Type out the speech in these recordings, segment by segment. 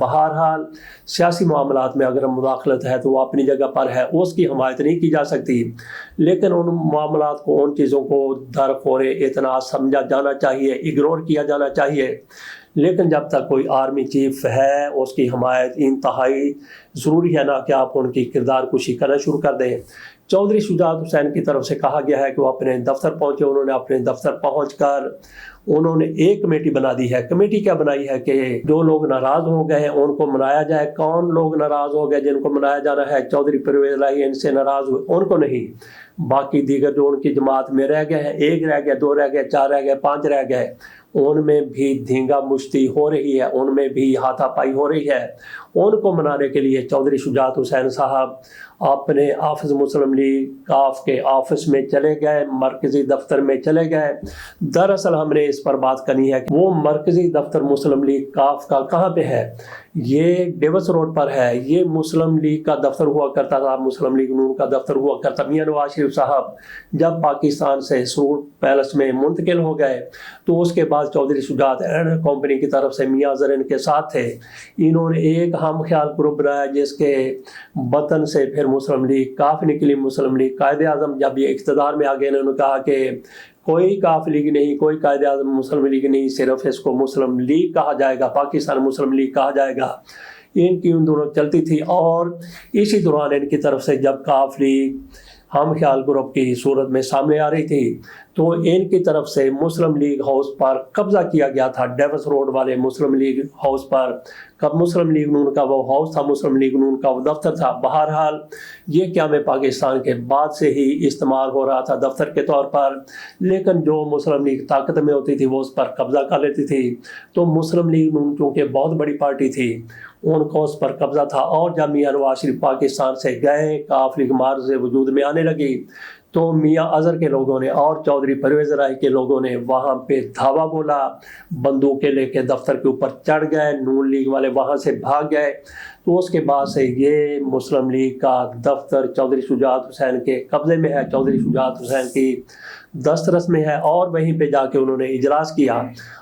بہرحال سیاسی معاملات میں اگر مداخلت ہے تو وہ اپنی جگہ پر ہے، اس کی حمایت نہیں کی جا سکتی، لیکن ان معاملات کو، ان چیزوں کو درخور اتنا سمجھا جانا چاہیے، اگنور کیا جانا چاہیے۔ لیکن جب تک کوئی آرمی چیف ہے اس کی حمایت انتہائی ضروری ہے، نہ کہ آپ ان کی کردار کشی کرنا شروع کر دیں۔ چودھری شجاعت حسین کی طرف سے کہا گیا ہے کہ وہ اپنے دفتر پہنچے، انہوں نے اپنے دفتر پہنچ کر انہوں نے ایک کمیٹی بنا دی ہے۔ کمیٹی کیا بنائی ہے کہ جو لوگ ناراض ہو گئے ہیں ان کو منایا جائے۔ کون لوگ ناراض ہو گئے جن کو منایا جانا ہے؟ چودھری پرویز الہی ان سے ناراض ہوئے، ان کو نہیں، باقی دیگر جو ان کی جماعت میں رہ گئے ہیں، 1 رہ گئے، 2 رہ گئے، 4 رہ گئے، 5 رہ گئے، ان میں بھی دھینگا مشتی ہو رہی ہے، ان میں بھی ہاتھا پائی ہو رہی ہے۔ ان کو منانے کے لیے چودھری شجاعت حسین صاحب اپنے آفس مسلم لیگ کاف کے آفس میں چلے گئے، مرکزی دفتر میں چلے گئے۔ دراصل ہم نے اس پر بات کرنی ہے کہ وہ مرکزی دفتر مسلم لیگ کاف کا کہاں پہ ہے؟ یہ ڈیوس روڈ پر ہے۔ یہ مسلم لیگ کا دفتر ہوا کرتا تھا، مسلم لیگ نون کا دفتر ہوا کرتا۔ میاں نواز شریف صاحب جب پاکستان سے سرور پیلس میں منتقل ہو گئے تو اس کے بعد چودھری شجاعت اینڈ کمپنی کی طرف سے میاں زرین کے ساتھ تھے، انہوں نے ایک ہم خیال گروپ بنایا جس کے بطن سے پھر مسلم لیگ کاف نکلی۔ مسلم لیگ قائد اعظم جب یہ اقتدار میں آ گئے، انہوں نے کہا کہ کوئی کاف لیگ نہیں، کوئی قائد اعظم مسلم لیگ نہیں، صرف اس کو مسلم لیگ کہا جائے گا، پاکستان مسلم لیگ کہا جائے گا۔ ان کی ان دونوں چلتی تھی، اور اسی دوران ان کی طرف سے جب کاف لیگ ہم خیال گروپ کی صورت میں سامنے آ رہی تھی تو ان کی طرف سے مسلم لیگ ہاؤس پر قبضہ کیا گیا تھا، ڈیوس روڈ والے مسلم لیگ ہاؤس پر۔ کب مسلم لیگ نون کا وہ ہاؤس تھا، مسلم لیگ نون کا وہ دفتر تھا۔ بہرحال یہ قیام پاکستان کے بعد سے ہی استعمال ہو رہا تھا دفتر کے طور پر، لیکن جو مسلم لیگ طاقت میں ہوتی تھی وہ اس پر قبضہ کر لیتی تھی۔ تو مسلم لیگ نون چونکہ بہت بڑی پارٹی تھی، ان کو اس پر قبضہ تھا، اور جب میاں نواز شریف پاکستان سے گئے، کاف لیگ مارز وجود میں آنے لگی، تو میاں اظہر کے لوگوں نے اور چودھری پرویز الہی کے لوگوں نے وہاں پہ دھاوا بولا، بندوقیں لے کے دفتر کے اوپر چڑھ گئے، نون لیگ والے وہاں سے بھاگ گئے۔ تو اس کے بعد سے یہ مسلم لیگ کا دفتر چودھری شجاعت حسین کے قبضے میں ہے، چودھری شجاعت حسین کی دسترس میں ہے، اور وہیں پہ جا کے انہوں نے اجلاس کیا،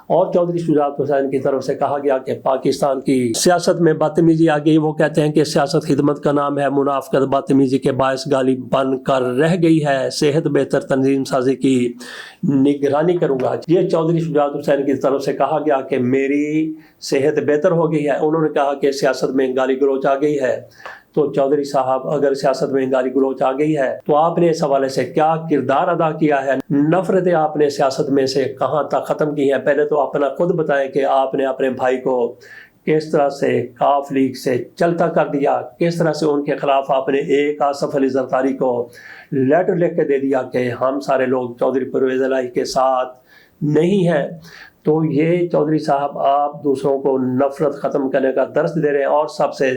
اور چودھری شجاعت حسین کی طرف سے کہا گیا کہ پاکستان کی سیاست میں بدتمیزی آ گئی۔ وہ کہتے ہیں کہ سیاست خدمت کا نام ہے، منافقت بدتمیزی کے باعث غالب بن کر رہ گئی ہے، صحت بہتر تنظیم سازی کی نگرانی کروں گا۔ یہ چودھری شجاعت حسین کی طرف سے کہا گیا کہ میری صحت بہتر ہو گئی ہے۔ انہوں نے کہا کہ سیاست میں گالی گلوچ آ گئی ہے۔ تو چودھری صاحب اگر سیاست میں گالی گلوچ آ گئی ہے تو آپ نے اس حوالے سے کیا کردار ادا کیا ہے؟ نفرتیں آپ نے سیاست میں سے کہاں تک ختم کی ہیں؟ پہلے تو اپنا خود بتائیں کہ آپ نے اپنے بھائی کو کس طرح سے کاف لیگ سے چلتا کر دیا، کس طرح سے ان کے خلاف آپ نے ایک آصف علی زرداری کو لیٹر لکھ کے دے دیا کہ ہم سارے لوگ چودھری پرویز الہی کے ساتھ نہیں ہیں۔ تو یہ چودھری صاحب آپ دوسروں کو نفرت ختم کرنے کا درس دے رہے ہیں، اور سب سے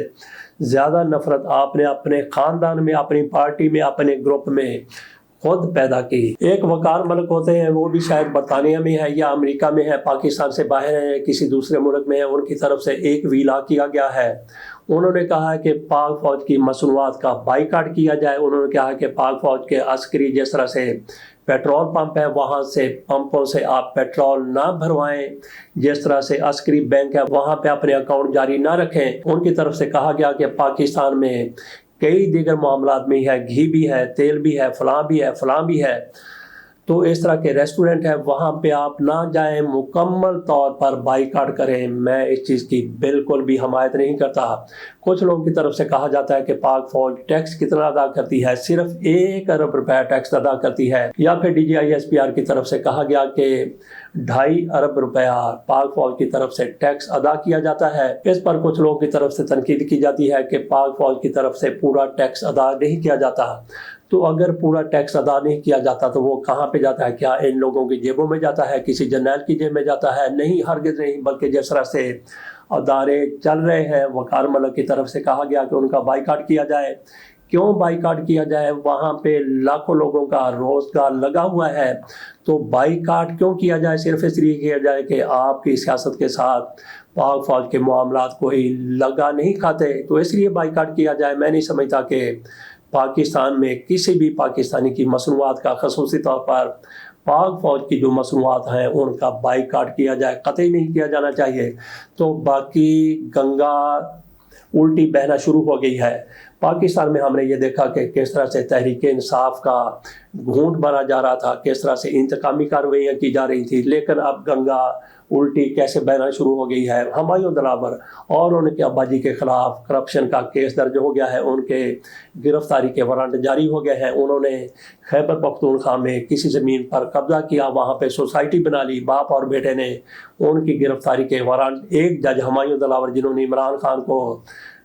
زیادہ نفرت آپ نے اپنے خاندان میں، اپنی پارٹی میں، اپنے گروپ میں خود پیدا کی۔ ایک وقار ملک ہوتے ہیں، وہ بھی شاید برطانیہ میں ہے یا امریکہ میں ہے، پاکستان سے باہر ہے، کسی دوسرے ملک میں ہے، ان کی طرف سے ایک ویلا کیا گیا ہے۔ انہوں نے کہا کہ پاک فوج کی مصنوعات کا بائیکاٹ کیا جائے۔ انہوں نے کہا کہ پاک فوج کے عسکری جس طرح سے پیٹرول پمپ ہے وہاں سے پمپوں سے آپ پیٹرول نہ بھروائیں، جس طرح سے عسکری بینک ہے وہاں پہ اپنے اکاؤنٹ جاری نہ رکھیں۔ ان کی طرف سے کہا گیا کہ پاکستان میں کئی دیگر معاملات میں ہے، گھی بھی ہے، تیل بھی ہے، فلاں بھی ہے، فلاں بھی ہے، تو اس طرح کے ریسٹورنٹ ہے وہاں پہ آپ نہ جائیں، مکمل طور پر بائیکاٹ کریں۔ میں اس چیز کی بالکل بھی حمایت نہیں کرتا۔ کچھ لوگوں کی طرف سے کہا جاتا ہے کہ پاک فوج ٹیکس کتنا ادا کرتی ہے، صرف 1 ارب روپے ٹیکس ادا کرتی ہے، یا پھر DGISPR کی طرف سے کہا گیا کہ 2.5 ارب روپیہ پاک فوج کی طرف سے ٹیکس ادا کیا جاتا ہے۔ اس پر کچھ لوگوں کی طرف سے تنقید کی جاتی ہے کہ پاک فوج کی طرف سے پورا ٹیکس ادا نہیں کیا جاتا۔ تو اگر پورا ٹیکس ادا نہیں کیا جاتا تو وہ کہاں پہ جاتا ہے؟ کیا ان لوگوں کی جیبوں میں جاتا ہے، کسی جرنیل کی جیب میں جاتا ہے؟ نہیں، ہرگز نہیں، بلکہ جس طرح سے ادارے چل رہے ہیں، وقار ملک کی طرف سے کہا گیا کہ ان کا بائیکاٹ کیا جائے۔ کیوں بائیکاٹ کیا جائے؟ وہاں پہ لاکھوں لوگوں کا روزگار لگا ہوا ہے، تو بائیکاٹ کیوں کیا جائے؟ صرف اس لیے کیا جائے کہ آپ کی سیاست کے ساتھ پاک فوج کے معاملات کوئی لگا نہیں کھاتے، تو اس لیے بائیکاٹ کیا جائے۔ میں نہیں سمجھتا کہ پاکستان میں کسی بھی پاکستانی کی مصنوعات کا خصوصی طور پر پاک فوج کی جو مصنوعات ہیں ان کا بائیکاٹ کیا جائے، قطعی نہیں کیا جانا چاہیے۔ تو باقی گنگا الٹی بہنا شروع ہو گئی ہے۔ پاکستان میں ہم نے یہ دیکھا کہ کس طرح سے تحریک انصاف کا گھونٹ بنا جا رہا تھا، کس طرح سے انتقامی کارروائیاں کی جا رہی تھی، لیکن اب گنگا الٹی کیسے بہنا شروع ہو گئی ہے۔ ہمایوں دلاور اور ان کے ابا جی کے خلاف کرپشن کا کیس درج ہو گیا ہے، ان کے گرفتاری کے وارنٹ جاری ہو گئے ہیں۔ انہوں نے خیبر پختونخوا میں کسی زمین پر قبضہ کیا، وہاں پہ سوسائٹی بنا لی، باپ اور بیٹے نے ان کی گرفتاری کے وارنٹ، ایک جج ہمایوں دلاور جنہوں نے عمران خان کو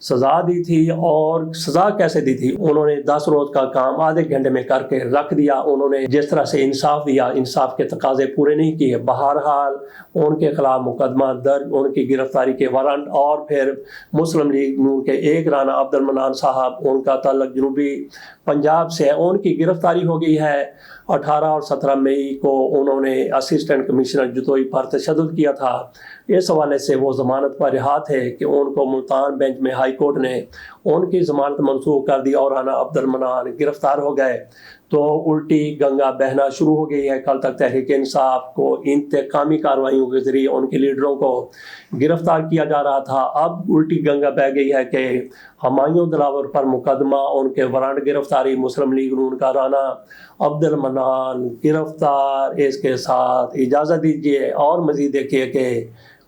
سزا دی تھی، اور سزا کیسے دی تھی، انہوں نے 10 روز کا کام آدھے گھنٹے میں کر کے رکھ دیا۔ انہوں نے جس طرح سے انصاف دیا، انصاف کے تقاضے پورے نہیں کیے، بہرحال ان کے خلاف مقدمہ درج، ان کی گرفتاری کے وارنٹ، اور پھر مسلم لیگ نون کے ایک رانا عبد المنان صاحب، ان کا تعلق جنوبی پنجاب سے ہے، ان کی گرفتاری ہو گئی ہے۔ 18 اور 17 مئی کو انہوں نے اسسٹنٹ کمشنر جتوئی پر تشدد کیا تھا، اس حوالے سے وہ ضمانت پر رہا تھے کہ ان کو ملتان بینچ میں ہائی کورٹ نے ان کی ضمانت منسوخ کر دی اور رانا عبد المنان گرفتار ہو گئے۔ تو الٹی گنگا بہنا شروع ہو گئی ہے۔ کل تک تحریک انصاف کو انتقامی کارروائیوں کے ذریعے ان کے لیڈروں کو گرفتار کیا جا رہا تھا، اب الٹی گنگا بہ گئی ہے کہ ہمایوں دلاور پر مقدمہ، ان کے وارنٹ گرفتاری، مسلم لیگ نون کا رانا عبد المنان گرفتار۔ اس کے ساتھ اجازت دیجیے اور مزید دیکھیے کہ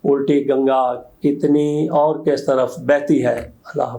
الٹی گنگا کتنی اور کس طرف بہتی ہے۔ اللہ حافظ۔